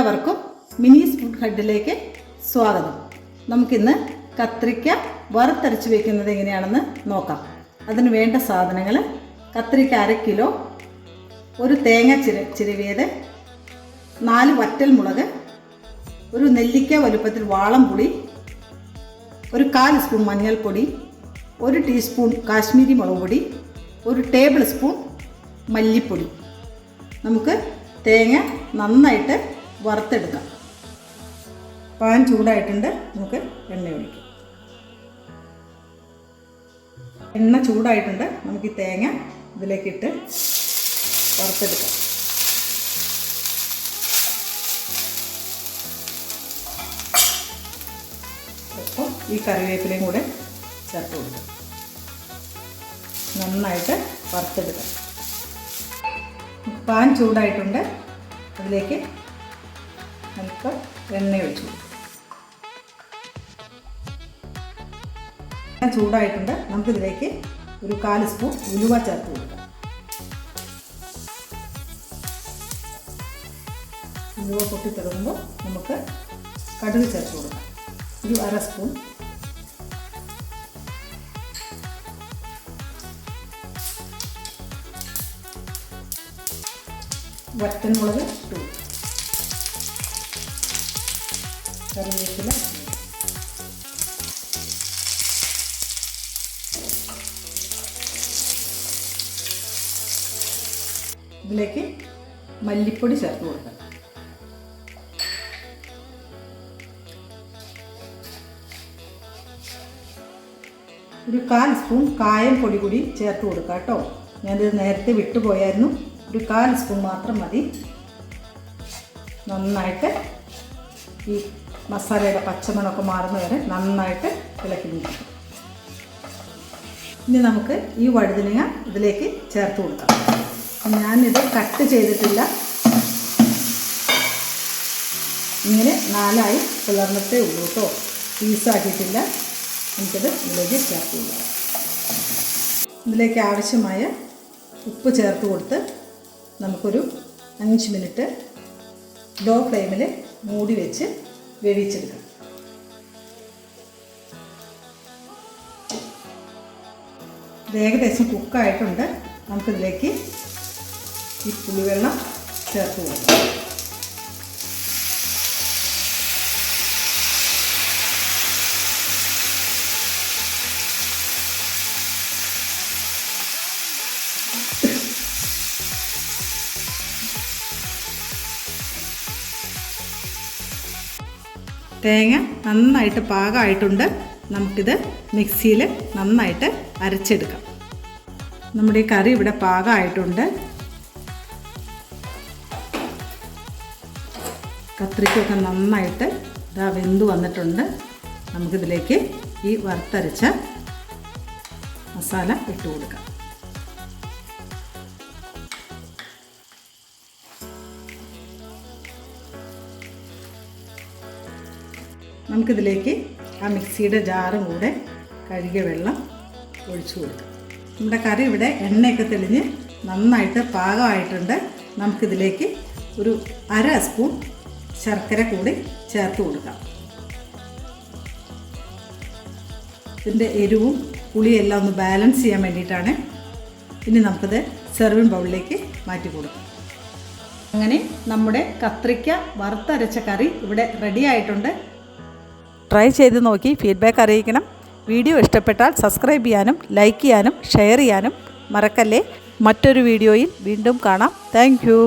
എല്ലാവർക്കും മിനീസ് ഫുഡ് ഹഡിലേക്ക് സ്വാഗതം. നമുക്കിന്ന് കത്രിക്ക വറുത്തരച്ച് വയ്ക്കുന്നത് എങ്ങനെയാണെന്ന് നോക്കാം. അതിന് വേണ്ട സാധനങ്ങൾ: കത്രിക്ക 1/2 കിലോ, ഒരു തേങ്ങ ചിരവിയത്, 4 വറ്റൽ മുളക്, ഒരു നെല്ലിക്ക വലുപ്പത്തിൽ വാളംപുളി, ഒരു 1/4 സ്പൂൺ മഞ്ഞൾപ്പൊടി, 1 ടീസ്പൂൺ കാശ്മീരി മുളക് പൊടി, 1 ടേബിൾ സ്പൂൺ മല്ലിപ്പൊടി. നമുക്ക് തേങ്ങ നന്നായിട്ട് വറുത്തെടുക്കാം. പാൻ ചൂടായിട്ടുണ്ട്, നമുക്ക് എണ്ണ ഒഴിക്കാം. എണ്ണ ചൂടായിട്ടുണ്ട്, നമുക്ക് ഈ തേങ്ങ ഇതിലേക്കിട്ട് വറുത്തെടുക്കാം. അപ്പോൾ ഈ കറിവേപ്പിലയും കൂടെ ചേർത്ത് കൊടുക്കാം. നന്നായിട്ട് വറുത്തെടുക്കാം. പാൻ ചൂടായിട്ടുണ്ട്, അതിലേക്ക് അല്പം എണ്ണ ഒഴിച്ചു കൊടുക്കും. ചൂടായിട്ടുണ്ട്, നമുക്കിതിലേക്ക് ഒരു 1/4 സ്പൂൺ ഉലുവ ചേർത്ത് കൊടുക്കാം. ഉലുവ പൊട്ടിത്തിടുമ്പോൾ നമുക്ക് കടുക് ചേർത്ത് കൊടുക്കാം. ഒരു 1/2 സ്പൂൺ. വറ്റൽമുളക് ഇട്ടു. കറിവേപ്പില, ഇതിലേക്ക് മല്ലിപ്പൊടി ചേർത്ത് കൊടുക്കാം. ഒരു 1/4 സ്പൂൺ കായം പൊടി കൂടി ചേർത്ത് കൊടുക്കാം കേട്ടോ. ഞാനിത് നേരത്തെ വിട്ടുപോയായിരുന്നു. ഒരു 1/4 സ്പൂൺ മാത്രം മതി. നന്നായിട്ട് ഈ മസാലയുടെ പച്ചമണമൊക്കെ മാറുന്ന വരെ നന്നായിട്ട് ഇളക്കി കൊടുക്കാം. ഇനി നമുക്ക് ഈ വഴുതനങ്ങ ഇതിലേക്ക് ചേർത്ത് കൊടുക്കാം. ഞാനിത് കട്ട് ചെയ്തിട്ടില്ല, ഇങ്ങനെ 4ആയി പിളർന്നിട്ടേ ഉള്ളൂ കേട്ടോ, പീസാക്കിയിട്ടില്ല. നമുക്കിത് ഇതിലേക്ക് ചേർത്ത് കൊടുക്കാം. ഇതിലേക്ക് ആവശ്യമായ ഉപ്പ് ചേർത്ത് കൊടുത്ത് നമുക്കൊരു 5 മിനിറ്റ് ലോ ഫ്ലെയിമിൽ മൂടി വെച്ച് വേവിച്ചെടുക്കാം. ഇത് ഏകദേശം കുക്കായിട്ടുണ്ട്. നമുക്കിതിലേക്ക് ഈ പുളിവെള്ളം ചേർത്ത് കൊടുക്കാം. തേങ്ങ നന്നായിട്ട് പാകമായിട്ടുണ്ട്. നമുക്കിത് മിക്സിയിൽ നന്നായിട്ട് അരച്ചെടുക്കാം. നമ്മുടെ ഈ കറി ഇവിടെ പാകമായിട്ടുണ്ട്. കത്രിക്കയൊക്കെ നന്നായിട്ട് ഇതാ വെന്ത് വന്നിട്ടുണ്ട്. നമുക്കിതിലേക്ക് ഈ വറുത്തരച്ച മസാല ഇട്ട് കൊടുക്കാം. നമുക്കിതിലേക്ക് ആ മിക്സിയുടെ ജാറും കൂടെ കഴുകിയ വെള്ളം ഒഴിച്ചു കൊടുക്കാം. നമ്മുടെ കറി ഇവിടെ എണ്ണയൊക്കെ തെളിഞ്ഞ് നന്നായിട്ട് പാകമായിട്ടുണ്ട്. നമുക്കിതിലേക്ക് ഒരു 1/2 സ്പൂൺ ശർക്കര കൂടി ചേർത്ത് കൊടുക്കാം. ഇതിൻ്റെ എരിവും പുളിയെല്ലാം ഒന്ന് ബാലൻസ് ചെയ്യാൻ വേണ്ടിയിട്ടാണ്. ഇനി നമുക്കത് സെർവിങ് ബൗളിലേക്ക് മാറ്റി കൊടുക്കാം. അങ്ങനെ നമ്മുടെ കത്രിക്ക വറുത്തരച്ച കറി ഇവിടെ റെഡി ആയിട്ടുണ്ട്. ട്രൈ ചെയ്ത് നോക്കി ഫീഡ്ബാക്ക് അറിയിക്കണം. വീഡിയോ ഇഷ്ടപ്പെട്ടാൽ സബ്സ്ക്രൈബ് ചെയ്യാനും ലൈക്ക് ചെയ്യാനും ഷെയർ ചെയ്യാനും മറക്കല്ലേ. മറ്റൊരു വീഡിയോയിൽ വീണ്ടും കാണാം. Thank you.